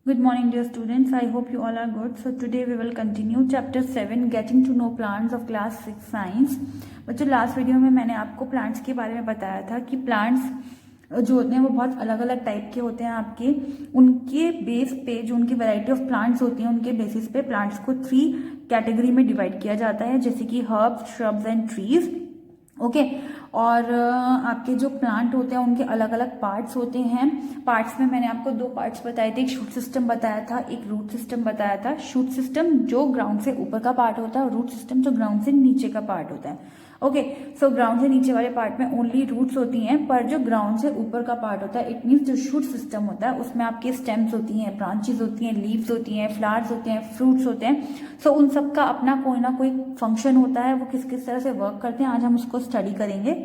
Good morning, dear students. I hope you all are good. So today we will continue chapter 7, getting to know plants of class 6 science. बच्चों, last video में मैंने आपको plants के बारे में बताया था कि प्लांट्स जो होते हैं वो बहुत अलग अलग टाइप के होते हैं आपके उनके बेस पे जो उनकी वैरायटी ऑफ प्लांट्स होती हैं उनके बेसिस पे प्लांट्स को 3 कैटेगरी में डिवाइड किया जाता है, जैसे कि herbs, shrubs and trees. Okay और आपके जो प्लांट होते हैं उनके अलग अलग पार्ट्स होते हैं. पार्ट्स में मैंने आपको 2 पार्ट्स बताए थे, एक शूट सिस्टम बताया था, एक रूट सिस्टम बताया था. शूट सिस्टम जो ग्राउंड से ऊपर का पार्ट होता है और रूट सिस्टम जो ग्राउंड से नीचे का पार्ट होता है. ओके सो ग्राउंड से नीचे वाले पार्ट में ओनली रूट्स होती हैं, पर जो ग्राउंड से ऊपर का पार्ट होता है इट मीन्स जो शूट सिस्टम होता है उसमें आपके स्टेम्स होती हैं, ब्रांचेस होती हैं, लीव्स होती हैं, फ्लावर्स होते हैं, फ्रूट्स होते हैं. सो उन सब का अपना कोई ना कोई फंक्शन होता है, वो किस किस तरह से वर्क करते हैं आज हम उसको स्टडी करेंगे.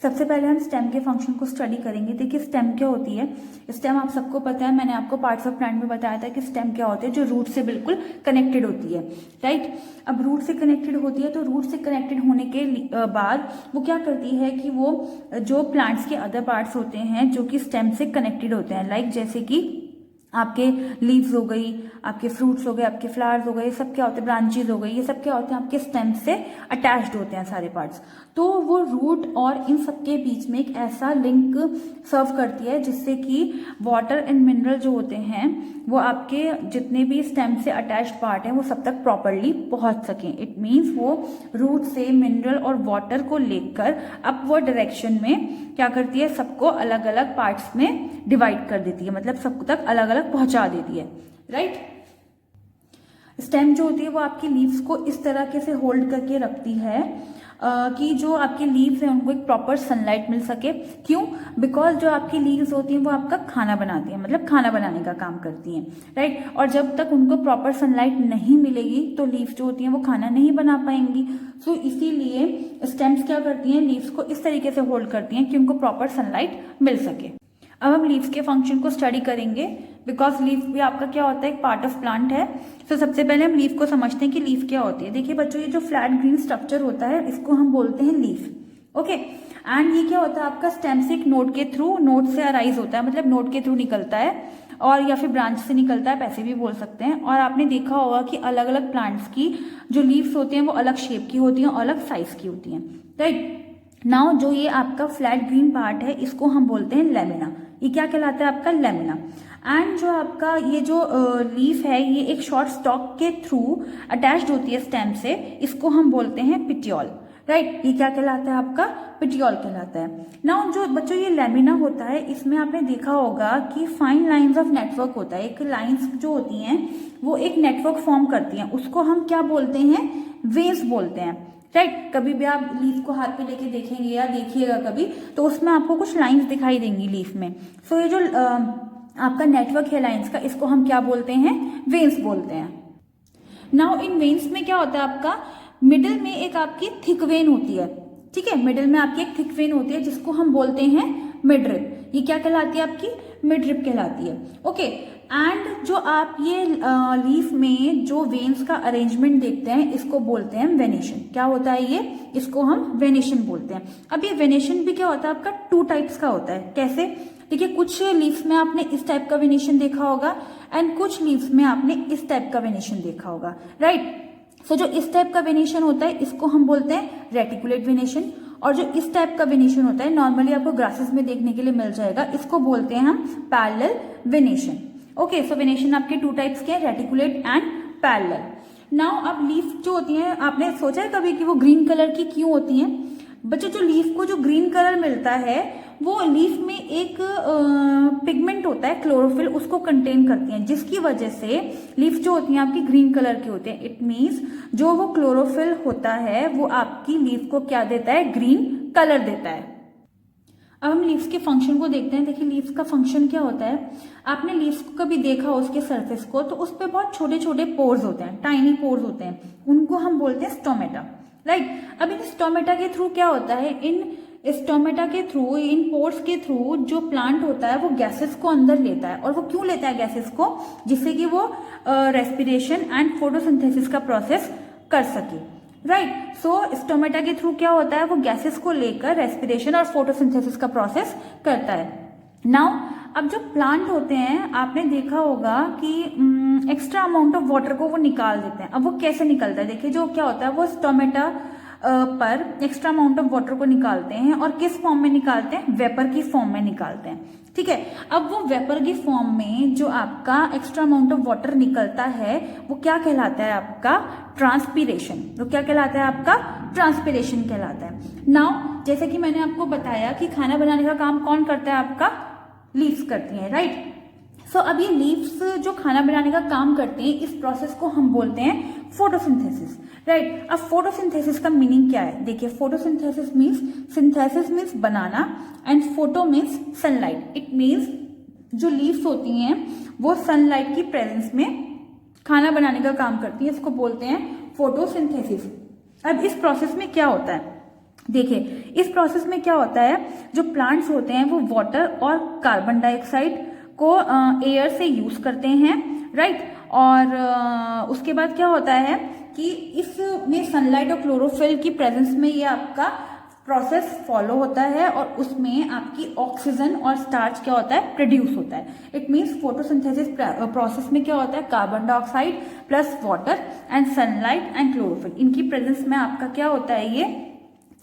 सबसे पहले हम स्टेम के फंक्शन को स्टडी करेंगे. देखिए स्टेम क्या होती है. स्टेम आप सबको पता है, मैंने आपको पार्ट्स ऑफ प्लांट में बताया था कि स्टेम क्या होती है, जो रूट से बिल्कुल कनेक्टेड होती है. राइट, अब रूट से कनेक्टेड होती है तो रूट से कनेक्टेड होने के बाद वो क्या करती है कि वो जो प्लांट्स के अदर पार्ट्स होते हैं जो कि स्टेम से कनेक्टेड होते हैं, लाइक जैसे कि आपके लीव्स हो गई, आपके फ्रूट्स हो गए, आपके फ्लावर्स हो गए, सब क्या होते हैं, ब्रांचेज हो गई, ये सब क्या होते हैं आपके स्टेम से अटैच्ड होते हैं सारे पार्ट्स. तो वो रूट और इन सब के बीच में एक ऐसा लिंक सर्व करती है जिससे कि वाटर एंड मिनरल जो होते हैं वो आपके जितने भी स्टेम से अटैच्ड पार्ट हैं वो सब तक प्रॉपरली पहुंच सकें. इट मीन्स वो रूट से मिनरल और वाटर को लेकर अपवर्ड डायरेक्शन में क्या करती है, सबको अलग अलग पार्ट्स में डिवाइड कर देती है, मतलब सबको तक अलग अलग पहुंचा देती है. राइट, स्टेम जो होती है वो आपकी लीव्स को इस तरह से होल्ड करके रखती है कि जो आपके लीव्स हैं उनको एक प्रॉपर सनलाइट मिल सके. क्यों? बिकॉज जो आपकी लीव्स होती हैं वो आपका खाना बनाती हैं, मतलब खाना बनाने का काम करती हैं. राइट, और जब तक उनको प्रॉपर सनलाइट नहीं मिलेगी तो लीव्स जो होती हैं वो खाना नहीं बना पाएंगी. सो इसीलिए स्टेम्स क्या करती हैं, लीव्स को इस तरीके से होल्ड करती हैं कि उनको प्रॉपर सनलाइट मिल सके. अब हम लीव्स के फंक्शन को स्टडी करेंगे, बिकॉज लीव भी आपका क्या होता है, एक पार्ट ऑफ प्लांट है. तो सबसे पहले हम लीफ को समझते हैं कि लीफ क्या होती है. देखिए बच्चों, ये जो फ्लैट ग्रीन स्ट्रक्चर होता है इसको हम बोलते हैं लीफ. ओके, एंड ये क्या होता है आपका स्टेम से एक नोड के थ्रू, नोड से अराइज होता है, मतलब नोड के थ्रू निकलता है, और या फिर ब्रांच से निकलता है, पैसे भी बोल सकते हैं. और आपने देखा होगा कि अलग अलग प्लांट्स की जो लीव्स होती हैं वो अलग शेप की होती हैं, अलग साइज की होती हैं. राइट, नाउ जो ये आपका फ्लैट ग्रीन पार्ट है इसको हम बोलते हैं लेमिना. ये क्या कहलाता है आपका, लेमिना. एंड जो आपका ये जो लीफ है ये एक शॉर्ट स्टॉक के थ्रू अटैच्ड होती है स्टेम से, इसको हम बोलते हैं पिटियोल. राइट, ये क्या कहलाता है आपका, पिटियोल कहलाता है. नाउ जो बच्चों ये लेमिना होता है इसमें आपने देखा होगा कि फाइन लाइंस ऑफ नेटवर्क होता है. एक लाइंस जो होती हैं वो एक नेटवर्क फॉर्म करती हैं, उसको हम क्या बोलते हैं, वेव्स बोलते हैं. राइट, कभी भी आप लीफ को हाथ पे लेके देखेंगे या देखिएगा कभी तो उसमें आपको कुछ लाइंस दिखाई देंगी लीफ में. सो ये जो आपका नेटवर्क है लाइंस का, इसको हम क्या बोलते हैं, वेन्स बोलते हैं. नाउ इन वेन्स में क्या होता है आपका, मिडिल में एक आपकी थिक वेन होती है. ठीक है, मिडिल में आपकी एक थिक वेन होती है जिसको हम बोलते हैं मिडरिप. ये क्या कहलाती है आपकी, मिडरिप कहलाती है. ओके, एंड जो आप ये लीफ में जो वेन्स का अरेंजमेंट देखते हैं इसको बोलते हैं वेनेशन. क्या होता है ये, इसको हम वेनेशन बोलते हैं. अब ये वेनेशन भी क्या होता है आपका, 2 टाइप्स का होता है. कैसे, देखिए कुछ लीव्स में आपने इस टाइप का वेनेशन देखा होगा एंड कुछ लीव्स में आपने इस टाइप का वेनेशन देखा होगा. राइट, सो जो इस टाइप का वेनेशन होता है इसको हम बोलते हैं रेटिकुलेट वेनेशन, और जो इस टाइप का वेनेशन होता है नॉर्मली आपको ग्रासेस में देखने के लिए मिल जाएगा, इसको बोलते हैं हम पैरेलल वेनेशन. ओके, सो वेनेशन आपके 2 टाइप्स के हैं, रेटिकुलेट एंड पैरेलल. नाउ अब लीफ जो होती है, आपने सोचा है कभी कि वो ग्रीन कलर की क्यों होती हैं. बच्चों, जो लीफ को जो ग्रीन कलर मिलता है वो लीफ में एक पिगमेंट होता है क्लोरोफिल, उसको कंटेन करती हैं, जिसकी वजह से लीफ जो होती हैं आपकी ग्रीन कलर की होती है. इट मीन्स जो वो क्लोरोफिल होता है वो आपकी लीफ को क्या देता है, ग्रीन कलर देता है. अब हम लीव्स के फंक्शन को देखते हैं. देखिए लीव्स का फंक्शन क्या होता है, आपने लीव्स को कभी देखा हो उसके सरफेस को, तो उस पर बहुत छोटे छोटे पोर्स होते हैं, टाइनी पोर्स होते हैं, उनको हम बोलते हैं स्टोमेटा. राइट, अब इन स्टोमेटा के थ्रू क्या होता है, इन स्टोमेटा के थ्रू, इन पोर्स के थ्रू जो प्लांट होता है वो गैसेस को अंदर लेता है. और वो क्यों लेता है गैसेस को, जिससे कि वो रेस्पिरेशन एंड फोटोसिंथेसिस का प्रोसेस कर सके. राइट, सो स्टोमेटा के थ्रू क्या होता है, वो गैसेस को लेकर रेस्पिरेशन और फोटोसिंथेसिस का प्रोसेस करता है. नाउ अब जो प्लांट होते हैं आपने देखा होगा कि एक्स्ट्रा अमाउंट ऑफ वाटर को वो निकाल देते हैं। अब वो कैसे निकलता है, देखिए जो क्या होता है वो स्टोमेटा पर एक्स्ट्रा अमाउंट ऑफ वाटर को निकालते हैं और किस फॉर्म में निकालते हैं, वेपर की फॉर्म में निकालते हैं। ठीक है, अब वो वेपर की फॉर्म में जो आपका एक्स्ट्रा अमाउंट ऑफ वाटर निकलता है वो क्या कहलाता है, आपका ट्रांसपीरेशन। तो क्या कहलाता है, आपका ट्रांसपीरेशन कहलाता है। नाउ जैसे कि मैंने आपको बताया कि खाना बनाने का काम कौन करता है, आपका लीव्स करती हैं, राइट। सो अब ये लीव्स जो खाना बनाने का काम करते हैं, इस प्रोसेस को हम बोलते हैं फोटोसिंथेसिस, राइट। अब फोटोसिंथेसिस का मीनिंग क्या है, देखिए photosynthesis means, synthesis means banana and photo means sunlight. It means जो लीव्स होती हैं वो सनलाइट की प्रेजेंस में खाना बनाने का काम करती है, इसको बोलते हैं फोटोसिंथेसिस। अब इस प्रोसेस में क्या होता है, देखिए इस प्रोसेस में क्या होता है, जो प्लांट्स होते हैं वो वाटर और कार्बन डाइऑक्साइड को एयर से यूज करते हैं, राइट। और उसके बाद क्या होता है कि इसमें सनलाइट और क्लोरोफिल की प्रेजेंस में ये आपका प्रोसेस फॉलो होता है और उसमें आपकी ऑक्सीजन और स्टार्च क्या होता है, प्रोड्यूस होता है। इट मीन्स फोटोसिंथेसिस प्रोसेस में क्या होता है, carbon dioxide plus water and sunlight and chlorophyll, इनकी प्रेजेंस में आपका क्या होता है, ये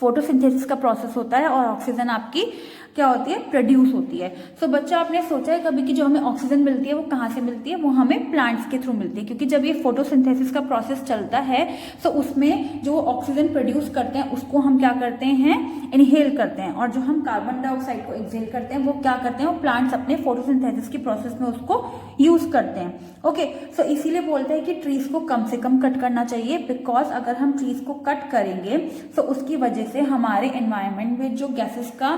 फोटोसिंथेसिस का प्रोसेस होता है और ऑक्सीजन आपकी क्या होती है, प्रोड्यूस होती है। सो बच्चा आपने सोचा है कभी कि जो हमें ऑक्सीजन मिलती है वो कहाँ से मिलती है, वो हमें प्लांट्स के थ्रू मिलती है, क्योंकि जब ये फोटोसिंथेसिस का प्रोसेस चलता है तो उसमें जो ऑक्सीजन प्रोड्यूस करते हैं उसको हम क्या करते हैं, इनहेल करते हैं, और जो हम कार्बन डाइऑक्साइड को एक्सहेल करते हैं वो क्या करते हैं, वो प्लांट्स अपने फोटोसिंथेसिस की प्रोसेस में उसको यूज करते हैं। ओके, सो इसीलिए बोलते हैं कि ट्रीज को कम से कम कट करना चाहिए, बिकॉज अगर हम ट्रीज को कट करेंगे तो उसकी वजह से हमारे एनवायरमेंट में जो गैसेस का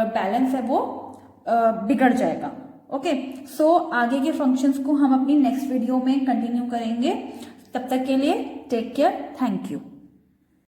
बैलेंस है वो बिगड़ जाएगा। ओके, सो आगे के फंक्शंस को हम अपनी नेक्स्ट वीडियो में कंटिन्यू करेंगे। तब तक के लिए टेक केयर, थैंक यू।